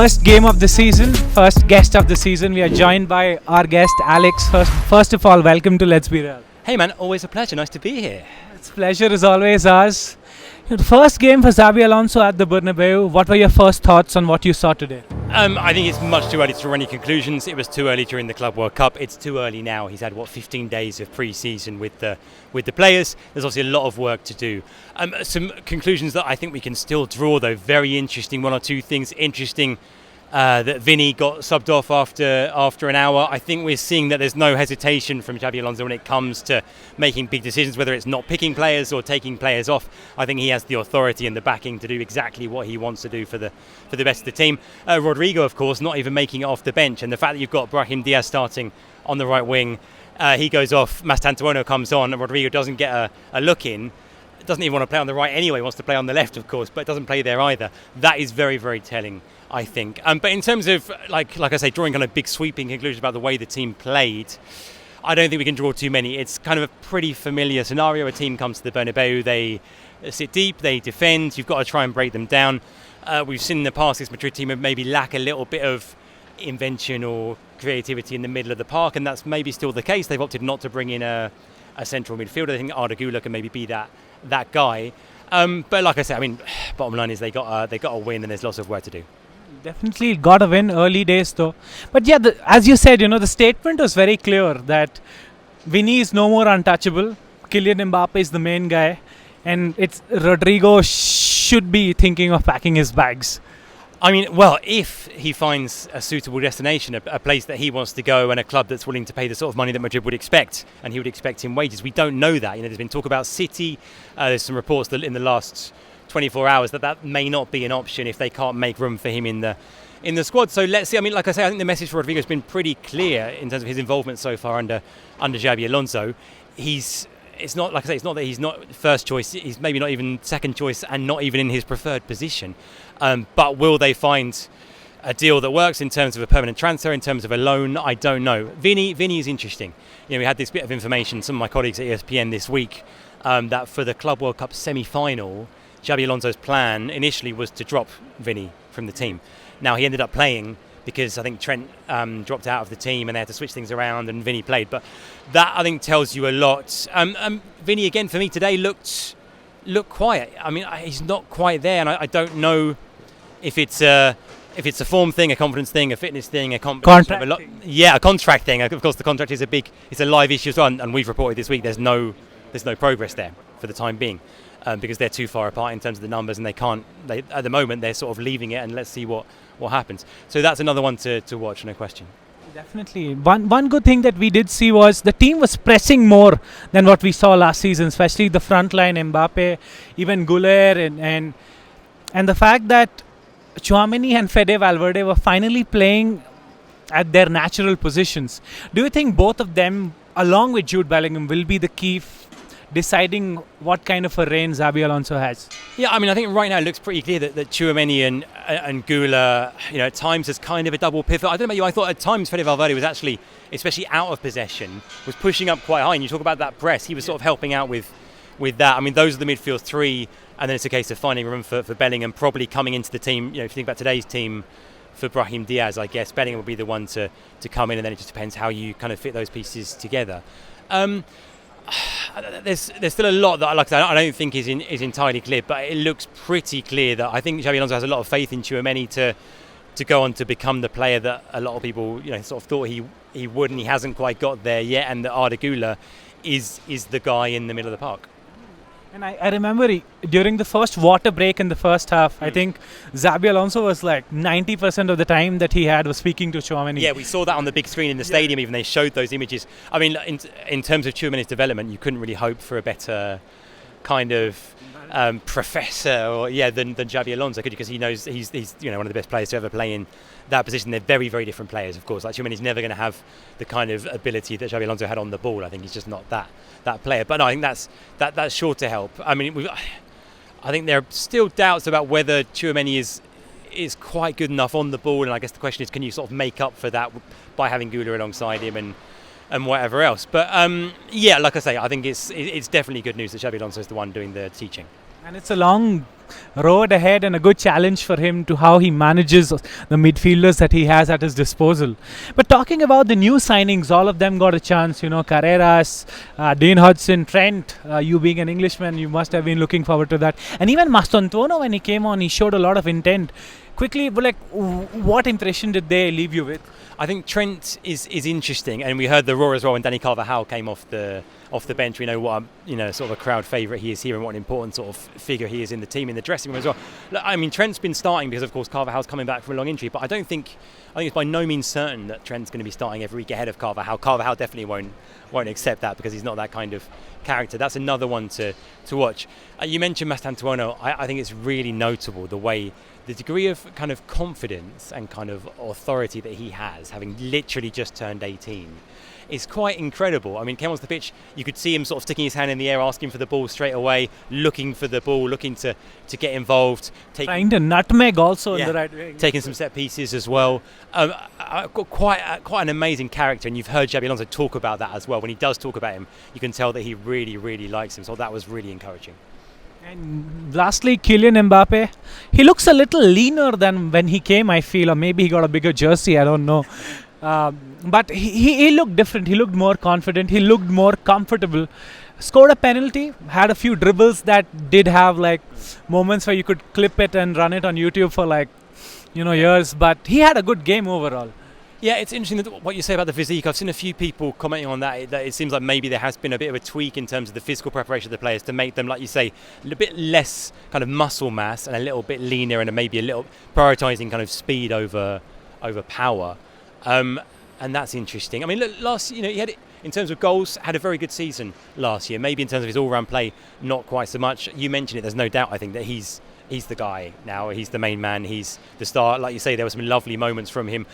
first game of the season, first guest of the season. We are joined by our guest Alex. First of all, welcome to Let's Be Real. Hey man, always a pleasure. Nice to be here. It's pleasure is always ours. The first game for Xabi Alonso at the Bernabeu. What were your first thoughts on what you saw today? I think it's much too early to draw any conclusions. It was too early during the Club World Cup. It's too early now. He's had 15 days of pre-season with the players. There's obviously a lot of work to do. Some conclusions that I think we can still draw though. Very interesting. One or two things interesting. That Vinny got subbed off after an hour. I think we're seeing that there's no hesitation from Xabi Alonso when it comes to making big decisions, whether it's not picking players or taking players off. I think he has the authority and the backing to do exactly what he wants to do for the best of the team. Rodrigo, of course, not even making it off the bench, and the fact that you've got Brahim Diaz starting on the right wing, he goes off, Mastantuono comes on, and Rodrigo doesn't get a look in. Doesn't even want to play on the right anyway, wants to play on the left, of course, but doesn't play there either. That is very, very telling, I think. But in terms of, like I say, drawing kind of big sweeping conclusions about the way the team played, I don't think we can draw too many. It's kind of a pretty familiar scenario. A team comes to the Bernabeu, they sit deep, they defend, you've got to try and break them down. We've seen in the past this Madrid team maybe lack a little bit of invention or creativity in the middle of the park, and that's maybe still the case. They've opted not to bring in a central midfielder. I think Arda Güler can maybe be that guy. But like I said, I mean, bottom line is they got a win, and there's lots of work to do. Definitely got a win early days though. But yeah, as you said, the statement was very clear that Vinny is no more untouchable. Kylian Mbappe is the main guy, and it's Rodrigo should be thinking of packing his bags. I mean, well, if he finds a suitable destination, a place that he wants to go, and a club that's willing to pay the sort of money that Madrid would expect, and he would expect in wages. We don't know that. There's been talk about City. There's some reports that in the last 24 hours that may not be an option if they can't make room for him in the squad. So let's see. I mean, like I say, I think the message for Rodrigo has been pretty clear in terms of his involvement so far under Xabi Alonso. It's not, like I say, it's not that he's not first choice. He's maybe not even second choice, and not even in his preferred position. But will they find a deal that works in terms of a permanent transfer, in terms of a loan? I don't know. Vinny is interesting. We had this bit of information, some of my colleagues at ESPN this week, that for the Club World Cup semi-final, Xabi Alonso's plan initially was to drop Vinny from the team. Now, he ended up playing because I think Trent dropped out of the team and they had to switch things around, and Vinny played. But that, I think, tells you a lot. Vinny, again, for me today, looked quiet. I mean, he's not quite there, and I don't know if it's a form thing, a confidence thing, a fitness thing, a contract thing. Yeah, a contract thing. Of course, the contract is it's a live issue as well, and we've reported this week there's no progress there for the time being. Because they're too far apart in terms of the numbers, and at the moment they're sort of leaving it, and let's see what happens. So that's another one to watch, no question. Definitely. One good thing that we did see was the team was pressing more than what we saw last season, especially the front line, Mbappe, even Güler, and the fact that Tchouaméni and Fede Valverde were finally playing at their natural positions. Do you think both of them, along with Jude Bellingham, will be the key deciding what kind of a reign Xabi Alonso has? Yeah, I mean, I think right now it looks pretty clear that Tchouaméni and Güler, at times is kind of a double pivot. I don't know about you, I thought at times Fede Valverde was actually, especially out of possession, was pushing up quite high. And you talk about that press, he was sort of helping out with that. I mean, those are the midfield three, and then it's a case of finding room for Bellingham, probably coming into the team. If you think about today's team, for Brahim Diaz, I guess Bellingham will be the one to come in, and then it just depends how you kind of fit those pieces together. There's still a lot that, like I said, I don't think is entirely clear, but it looks pretty clear that I think Xabi Alonso has a lot of faith in Tchouaméni to go on to become the player that a lot of people sort of thought he would, and he hasn't quite got there yet, and that Arda Güler is the guy in the middle of the park. And I remember during the first water break in the first half, I think Xabi Alonso was like 90% of the time that he had was speaking to Tchouaméni. Yeah, we saw that on the big screen in the stadium. Even they showed those images. I mean, in terms of Tchouaméni's development, you couldn't really hope for a better kind of professor than Xabi Alonso, could you? Because he knows he's one of the best players to ever play in that position. They're very, very different players, of course. Like Tchouaméni's never going to have the kind of ability that Xabi Alonso had on the ball. I think he's just not that player. But no, I think that's sure to help. I mean, I think there are still doubts about whether Tchouaméni is quite good enough on the ball, and I guess the question is, can you sort of make up for that by having Güler alongside him and whatever else? But like I say, I think it's definitely good news that Xabi Alonso is the one doing the teaching. And it's a long road ahead and a good challenge for him to how he manages the midfielders that he has at his disposal. But talking about the new signings, all of them got a chance. Carreras, Dean Hudson, Trent. You being an Englishman, you must have been looking forward to that. And even Mastantuono, when he came on, he showed a lot of intent. Quickly, what impression did they leave you with? I think Trent is interesting, and we heard the roar as well when Danny Carvajal came off the bench. We know what sort of a crowd favourite he is here, and what an important sort of figure he is in the team, in the dressing room as well. Look, I mean, Trent's been starting because of course Carvajal's coming back from a long injury, but I think it's by no means certain that Trent's going to be starting every week ahead of Carvajal. Carvajal definitely won't accept that because he's not that kind of character. That's another one to watch. You mentioned Mastantuono. I think it's really notable the degree of kind of confidence and kind of authority that he has, having literally just turned 18, is quite incredible. I mean, came onto the pitch, you could see him sort of sticking his hand in the air, asking for the ball straight away, looking for the ball, looking to get involved. Trying to nutmeg also in the right way. Taking some set pieces as well. Got quite an amazing character, and you've heard Xabi Alonso talk about that as well. When he does talk about him, you can tell that he really, really likes him. So that was really encouraging. And lastly, Kylian Mbappe. He looks a little leaner than when he came, I feel, or maybe he got a bigger jersey, I don't know. But he looked different. He looked more confident. He looked more comfortable. Scored a penalty, had a few dribbles that did have moments where you could clip it and run it on YouTube for years. But he had a good game overall. Yeah, it's interesting what you say about the physique. I've seen a few people commenting on that it seems like maybe there has been a bit of a tweak in terms of the physical preparation of the players to make them, like you say, a little bit less kind of muscle mass and a little bit leaner, and maybe a little prioritising kind of speed over power. And that's interesting. I mean, look, he had, in terms of goals, had a very good season last year. Maybe in terms of his all-round play, not quite so much. You mentioned it, there's no doubt, I think, that he's the guy now. He's the main man. He's the star. Like you say, there were some lovely moments from him.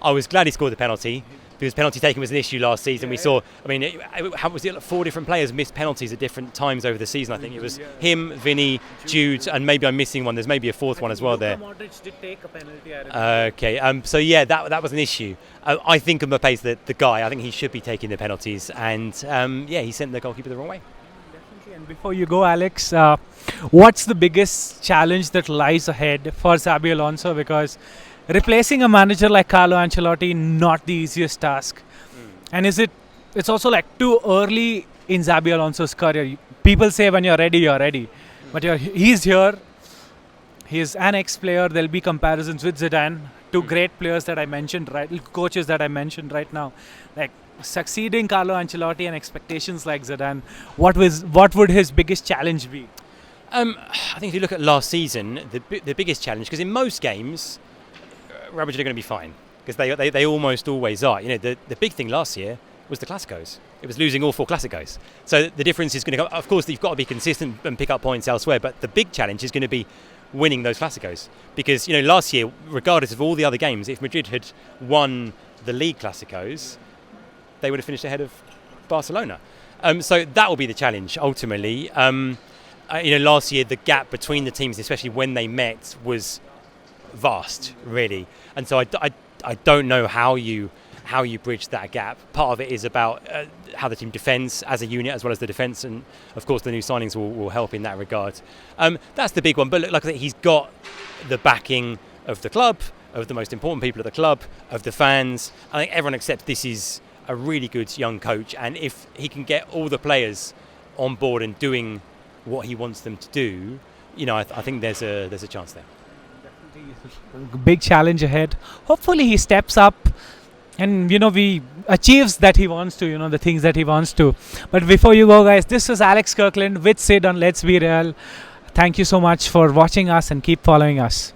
I was glad he scored the penalty because penalty taking was an issue last season. We saw, I mean, how was it? 4 different players missed penalties at different times over the season. I think it was him, Vinny, Jude, and maybe I'm missing one. There's maybe a fourth one as well there. Modric did take a penalty. Okay. So yeah, that was an issue. I think Mbappe's the guy. I think he should be taking the penalties, and he sent the goalkeeper the wrong way. Definitely. And before you go, Alex, what's the biggest challenge that lies ahead for Xabi Alonso? Because replacing a manager like Carlo Ancelotti, not the easiest task. And it's also too early in Xabi Alonso's career. People say when you're ready. But he's here. He's an ex-player. There'll be comparisons with Zidane. 2 great players that I mentioned, coaches that I mentioned right now. Succeeding Carlo Ancelotti and expectations like Zidane, what would his biggest challenge be? I think if you look at last season, the biggest challenge, because in most games, Real Madrid are going to be fine because they almost always are. The big thing last year was the Clásicos. It was losing all 4 Clásicos. So the difference is going to go. Of course, you've got to be consistent and pick up points elsewhere, but the big challenge is going to be winning those Clásicos because last year, regardless of all the other games, if Madrid had won the league Clásicos, they would have finished ahead of Barcelona. So that will be the challenge ultimately. Last year the gap between the teams, especially when they met, was vast, really, and so I don't know how you bridge that gap. Part of it is about how the team defends as a unit as well as the defence, and of course the new signings will help in that regard. That's the big one, but like I said, he's got the backing of the club, of the most important people at the club, of the fans. I think everyone accepts this is a really good young coach, and if he can get all the players on board and doing what he wants them to do, I think there's a chance there. Big challenge ahead. Hopefully he steps up and we achieves that he wants to, the things that he wants to. But before you go, guys, this is Alex Kirkland with Sid on Let's Be Real. Thank you so much for watching us and keep following us.